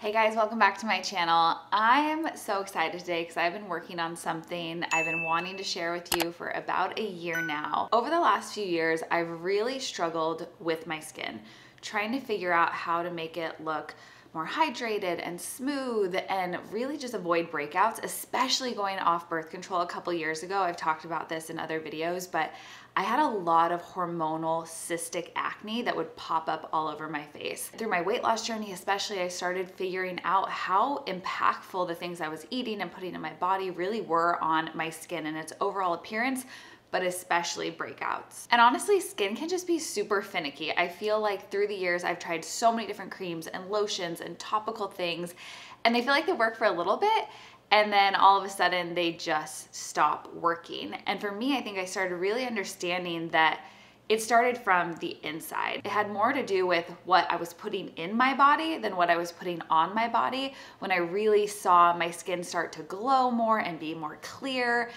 Hey guys, welcome back to my channel. I am so excited today because I've been working on something I've been wanting to share with you for about a year now. Over the last few years, I've really struggled with my skin, trying to figure out how to make it look more hydrated and smooth and really just avoid breakouts, especially going off birth control a couple years ago. I've talked about this in other videos, but I had a lot of hormonal cystic acne that would pop up all over my face. Through my weight loss journey especially, I started figuring out how impactful the things I was eating and putting in my body really were on my skin and its overall appearance, but especially breakouts. And honestly, skin can just be super finicky. I feel like through the years, I've tried so many different creams and lotions and topical things, and they feel like they work for a little bit, and then all of a sudden they just stop working. And for me, I think I started really understanding that it started from the inside. It had more to do with what I was putting in my body than what I was putting on my body when I really saw my skin start to glow more and be more clear.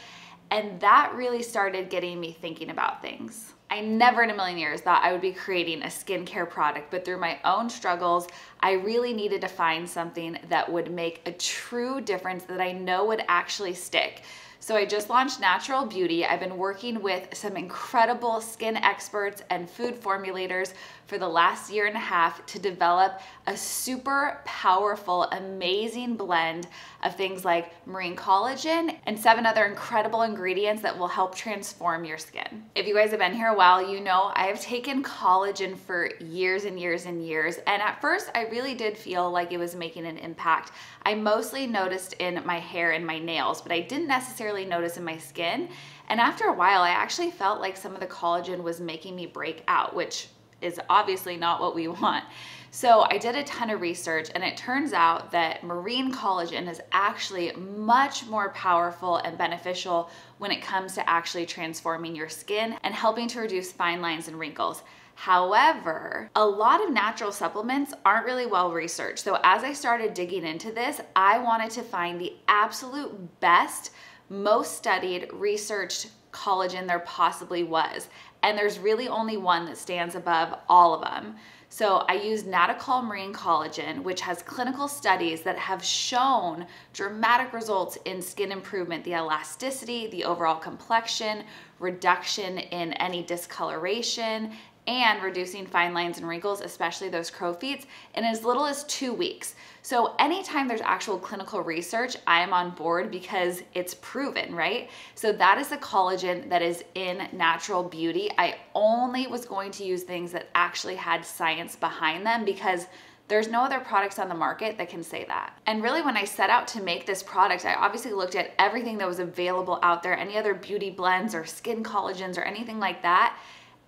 And that really started getting me thinking about things. I never in a million years thought I would be creating a skincare product, but through my own struggles, I really needed to find something that would make a true difference that I know would actually stick. So I just launched Natural Beauty. I've been working with some incredible skin experts and food formulators for the last year and a half to develop a super powerful, amazing blend of things like marine collagen and 7 other incredible ingredients that will help transform your skin. If you guys have been here a while, you know I have taken collagen for years and years and years. And at first I really did feel like it was making an impact. I mostly noticed in my hair and my nails, but I didn't necessarily notice in my skin. And after a while, I actually felt like some of the collagen was making me break out, which is obviously not what we want. So I did a ton of research, and it turns out that marine collagen is actually much more powerful and beneficial when it comes to actually transforming your skin and helping to reduce fine lines and wrinkles. However, a lot of natural supplements aren't really well researched. So as I started digging into this, I wanted to find the absolute best, most studied, researched collagen there possibly was. And there's really only one that stands above all of them. So I use Naticol Marine Collagen, which has clinical studies that have shown dramatic results in skin improvement, the elasticity, the overall complexion, reduction in any discoloration, and reducing fine lines and wrinkles, especially those crow feet, in as little as 2 weeks. So anytime there's actual clinical research, I am on board because it's proven, right? So that is the collagen that is in Natural Beauty. I only was going to use things that actually had science behind them because there's no other products on the market that can say that. And really, when I set out to make this product, I obviously looked at everything that was available out there, any other beauty blends or skin collagens or anything like that.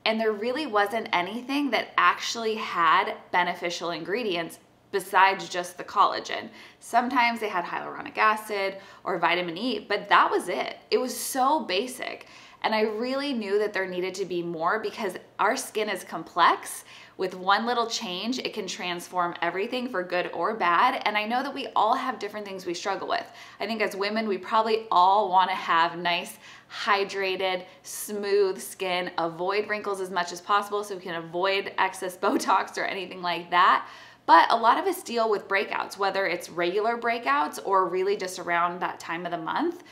And there really wasn't anything that actually had beneficial ingredients besides just the collagen. Sometimes they had hyaluronic acid or vitamin E, but that was it. It was so basic. And I really knew that there needed to be more because our skin is complex. With one little change, it can transform everything for good or bad. And I know that we all have different things we struggle with. I think as women, we probably all want to have nice, hydrated, smooth skin, avoid wrinkles as much as possible so we can avoid excess Botox or anything like that. But a lot of us deal with breakouts, whether it's regular breakouts or really just around that time of the month.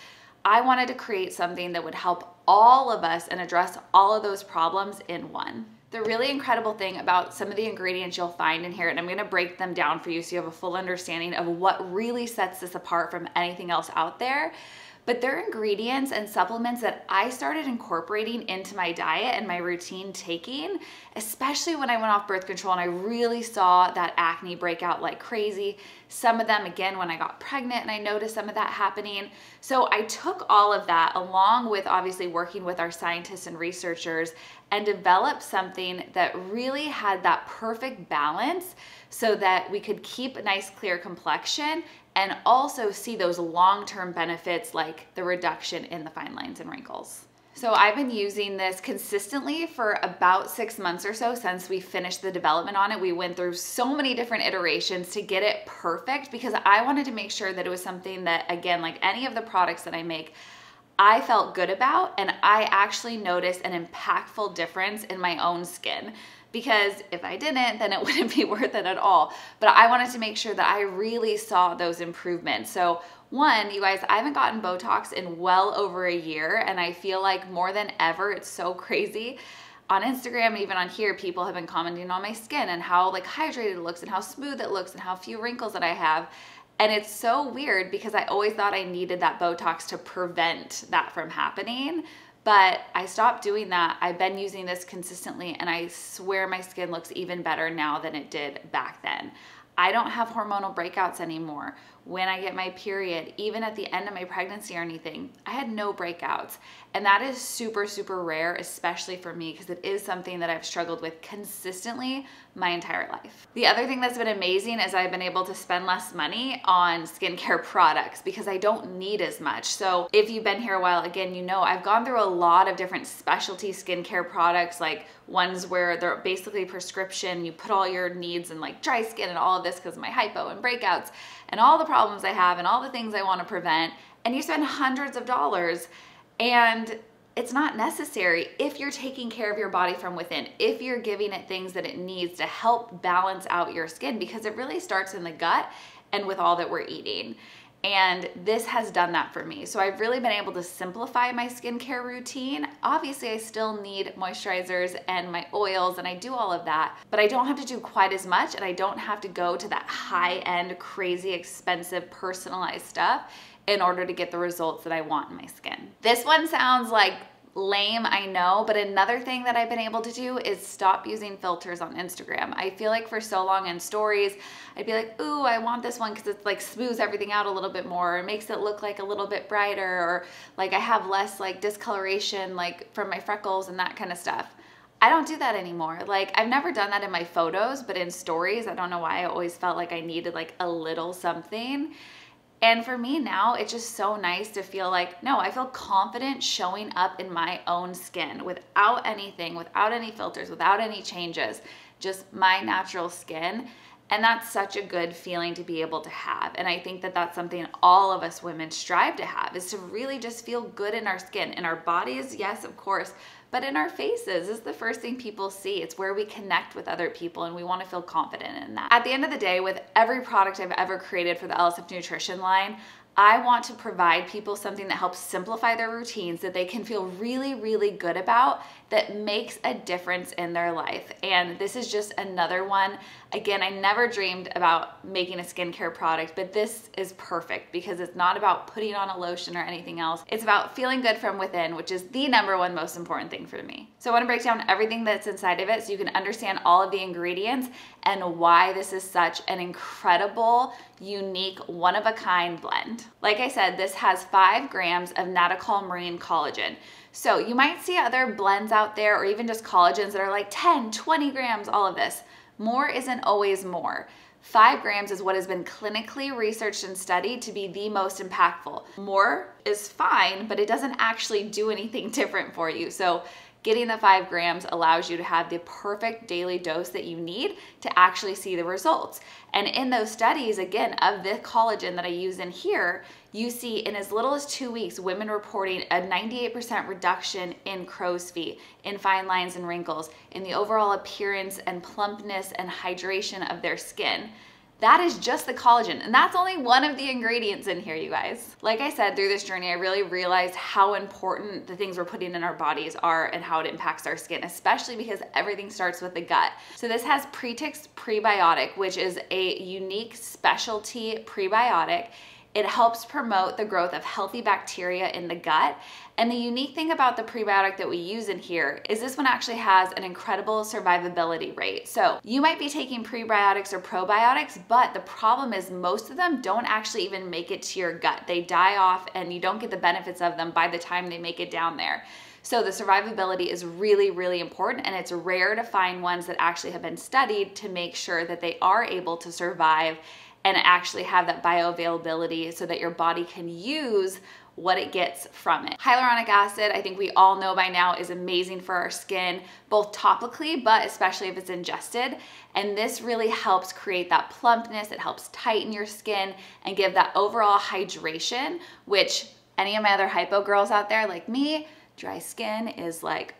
I wanted to create something that would help all of us and address all of those problems in one. The really incredible thing about some of the ingredients you'll find in here, and I'm gonna break them down for you so you have a full understanding of what really sets this apart from anything else out there, but they're ingredients and supplements that I started incorporating into my diet and my routine taking, especially when I went off birth control and I really saw that acne break out like crazy. Some of them, again, when I got pregnant and I noticed some of that happening. So I took all of that along with obviously working with our scientists and researchers and developed something that really had that perfect balance so that we could keep a nice clear complexion and also see those long-term benefits like the reduction in the fine lines and wrinkles. So I've been using this consistently for about 6 months or so since we finished the development on it. We went through so many different iterations to get it perfect because I wanted to make sure that it was something that, again, like any of the products that I make, I felt good about and I actually noticed an impactful difference in my own skin. because if I didn't, then it wouldn't be worth it at all. But I wanted to make sure that I really saw those improvements. So one, you guys, I haven't gotten Botox in well over a year, and I feel like more than ever, it's so crazy. On Instagram, even on here, people have been commenting on my skin and how like hydrated it looks and how smooth it looks and how few wrinkles that I have. And it's so weird because I always thought I needed that Botox to prevent that from happening. But I stopped doing that. I've been using this consistently, and I swear my skin looks even better now than it did back then. I don't have hormonal breakouts anymore. When I get my period, even at the end of my pregnancy or anything, I had no breakouts. And that is super, super rare, especially for me, because it is something that I've struggled with consistently my entire life. The other thing that's been amazing is I've been able to spend less money on skincare products because I don't need as much. So if you've been here a while, again, you know I've gone through a lot of different specialty skincare products, like ones where they're basically prescription. You put all your needs in like dry skin and all of this because of my hypo and breakouts and all the problems I have and all the things I want to prevent. And you spend hundreds of dollars, and it's not necessary if you're taking care of your body from within, if you're giving it things that it needs to help balance out your skin, because it really starts in the gut and with all that we're eating. And this has done that for me. So I've really been able to simplify my skincare routine. Obviously, I still need moisturizers and my oils, and I do all of that, but I don't have to do quite as much, and I don't have to go to that high-end, crazy expensive, personalized stuff in order to get the results that I want in my skin. This one sounds like lame, I know, but another thing that I've been able to do is stop using filters on Instagram. I feel like for so long in stories, I'd be like, ooh, I want this one because it's like smooths everything out a little bit more, or makes it look like a little bit brighter, or like I have less like discoloration like from my freckles and that kind of stuff. I don't do that anymore. Like I've never done that in my photos, but in stories, I don't know why I always felt like I needed like a little something. And for me now, it's just so nice to feel like, no, I feel confident showing up in my own skin without anything, without any filters, without any changes, just my natural skin. And that's such a good feeling to be able to have. And I think that that's something all of us women strive to have, is to really just feel good in our skin. In our bodies, yes, of course, but in our faces is the first thing people see. It's where we connect with other people, and we want to feel confident in that. At the end of the day, with every product I've ever created for the LSF Nutrition line, I want to provide people something that helps simplify their routines that they can feel really, really good about, that makes a difference in their life. And this is just another one. Again, I never dreamed about making a skincare product, but this is perfect because it's not about putting on a lotion or anything else. It's about feeling good from within, which is the number one most important thing for me. So I want to break down everything that's inside of it so you can understand all of the ingredients and why this is such an incredible, unique, one-of-a-kind blend. Like I said, this has 5 grams of Naticol Marine Collagen. So you might see other blends out there, or even just collagens that are like 10, 20 grams, all of this. More isn't always more. 5 grams is what has been clinically researched and studied to be the most impactful. More is fine, but it doesn't actually do anything different for you. So getting the 5 grams allows you to have the perfect daily dose that you need to actually see the results. And in those studies, again, of the collagen that I use in here, you see in as little as 2 weeks, women reporting a 98% reduction in crow's feet, in fine lines and wrinkles, in the overall appearance and plumpness and hydration of their skin. That is just the collagen, and that's only one of the ingredients in here, you guys. Like I said, through this journey, I really realized how important the things we're putting in our bodies are and how it impacts our skin, especially because everything starts with the gut. So this has PreticX prebiotic, which is a unique specialty prebiotic. It helps promote the growth of healthy bacteria in the gut. And the unique thing about the prebiotic that we use in here is this one actually has an incredible survivability rate. So you might be taking prebiotics or probiotics, but the problem is most of them don't actually even make it to your gut. They die off and you don't get the benefits of them by the time they make it down there. So the survivability is really, really important, and it's rare to find ones that actually have been studied to make sure that they are able to survive and actually have that bioavailability so that your body can use what it gets from it. Hyaluronic acid, I think we all know by now, is amazing for our skin, both topically, but especially if it's ingested. And this really helps create that plumpness. It helps tighten your skin and give that overall hydration, which any of my other hypo girls out there like me, dry skin is like,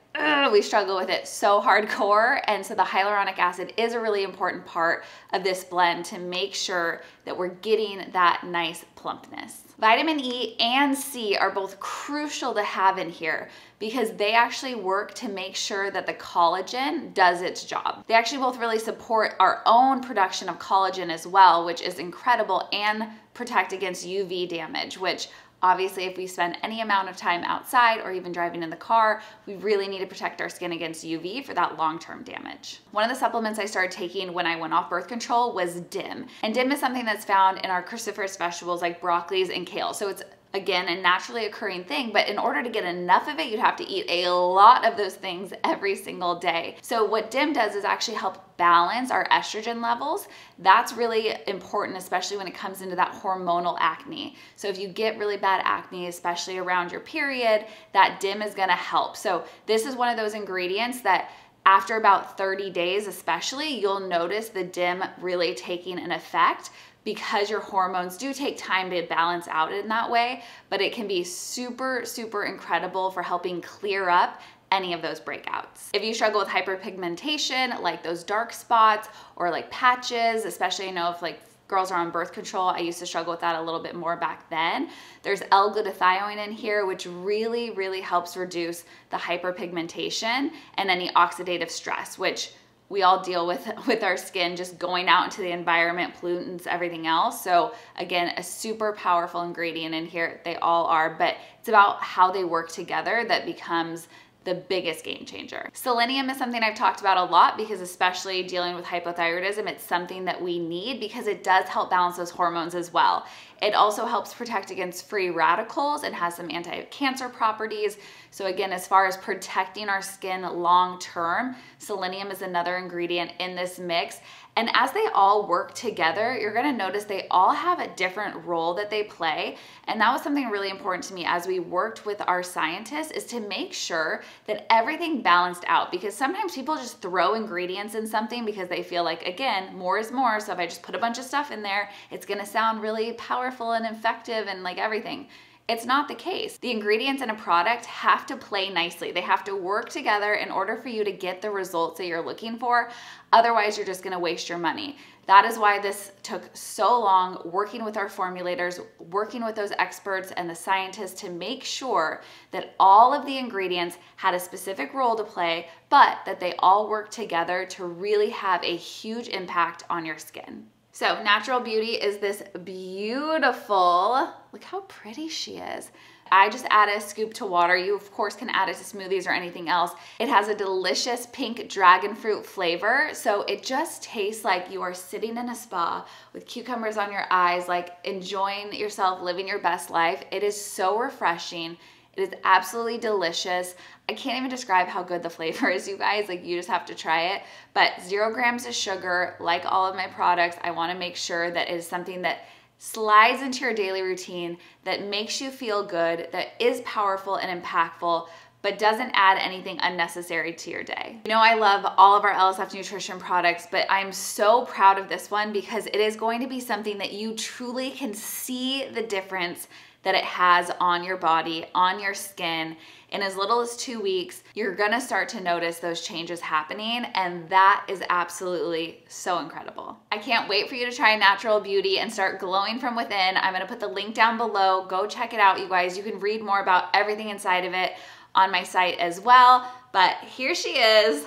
we struggle with it so hardcore. And so the hyaluronic acid is a really important part of this blend to make sure that we're getting that nice plumpness. Vitamin E and C are both crucial to have in here because they actually work to make sure that the collagen does its job. They actually both really support our own production of collagen as well, which is incredible, and protect against UV damage, which obviously, if we spend any amount of time outside or even driving in the car, we really need to protect our skin against UV for that long-term damage. One of the supplements I started taking when I went off birth control was DIM. And DIM is something that's found in our cruciferous vegetables like broccolis and kale. So it's, again, a naturally occurring thing, but in order to get enough of it, you'd have to eat a lot of those things every single day. So what DIM does is actually help balance our estrogen levels. That's really important, especially when it comes into that hormonal acne. So if you get really bad acne, especially around your period, that DIM is gonna help. So this is one of those ingredients that after about 30 days especially, you'll notice the DIM really taking an effect, because your hormones do take time to balance out in that way, but it can be super, super incredible for helping clear up any of those breakouts. If you struggle with hyperpigmentation, like those dark spots or like patches, especially, I know if like girls are on birth control, I used to struggle with that a little bit more back then. There's L-glutathione in here, which really, really helps reduce the hyperpigmentation and any oxidative stress, which we all deal with our skin just going out into the environment, pollutants, everything else. So again, a super powerful ingredient in here. They all are, but it's about how they work together that becomes the biggest game changer. Selenium is something I've talked about a lot because especially dealing with hypothyroidism, it's something that we need because it does help balance those hormones as well. It also helps protect against free radicals and has some anti-cancer properties. So again, as far as protecting our skin long-term, selenium is another ingredient in this mix. And as they all work together, you're gonna notice they all have a different role that they play. And that was something really important to me as we worked with our scientists, is to make sure that everything balanced out, because sometimes people just throw ingredients in something because they feel like, again, more is more. So if I just put a bunch of stuff in there, it's gonna sound really powerful and effective and like everything. It's not the case. The ingredients in a product have to play nicely. They have to work together in order for you to get the results that you're looking for. Otherwise, you're just gonna waste your money. That is why this took so long, working with our formulators, working with those experts and the scientists to make sure that all of the ingredients had a specific role to play, but that they all work together to really have a huge impact on your skin. So Natural Beauty is this beautiful, look how pretty she is. I just add a scoop to water. You of course can add it to smoothies or anything else. It has a delicious pink dragon fruit flavor. So it just tastes like you are sitting in a spa with cucumbers on your eyes, like enjoying yourself, living your best life. It is so refreshing. It is absolutely delicious. I can't even describe how good the flavor is, you guys. Like, you just have to try it. But 0 grams of sugar, like all of my products. I wanna make sure that it is something that slides into your daily routine, that makes you feel good, that is powerful and impactful, but doesn't add anything unnecessary to your day. You know, I love all of our LSF nutrition products, but I'm so proud of this one because it is going to be something that you truly can see the difference that it has on your body, on your skin. In as little as 2 weeks, you're gonna start to notice those changes happening, and that is absolutely so incredible. I can't wait for you to try Natural Beauty and start glowing from within. I'm gonna put the link down below. Go check it out, you guys. You can read more about everything inside of it on my site as well. But here she is.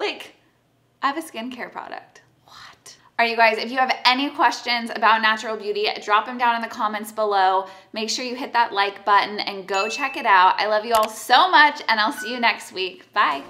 Like, I have a skincare product. All right, you guys, if you have any questions about Natural Beauty, drop them down in the comments below. Make sure you hit that like button and go check it out. I love you all so much, and I'll see you next week. Bye.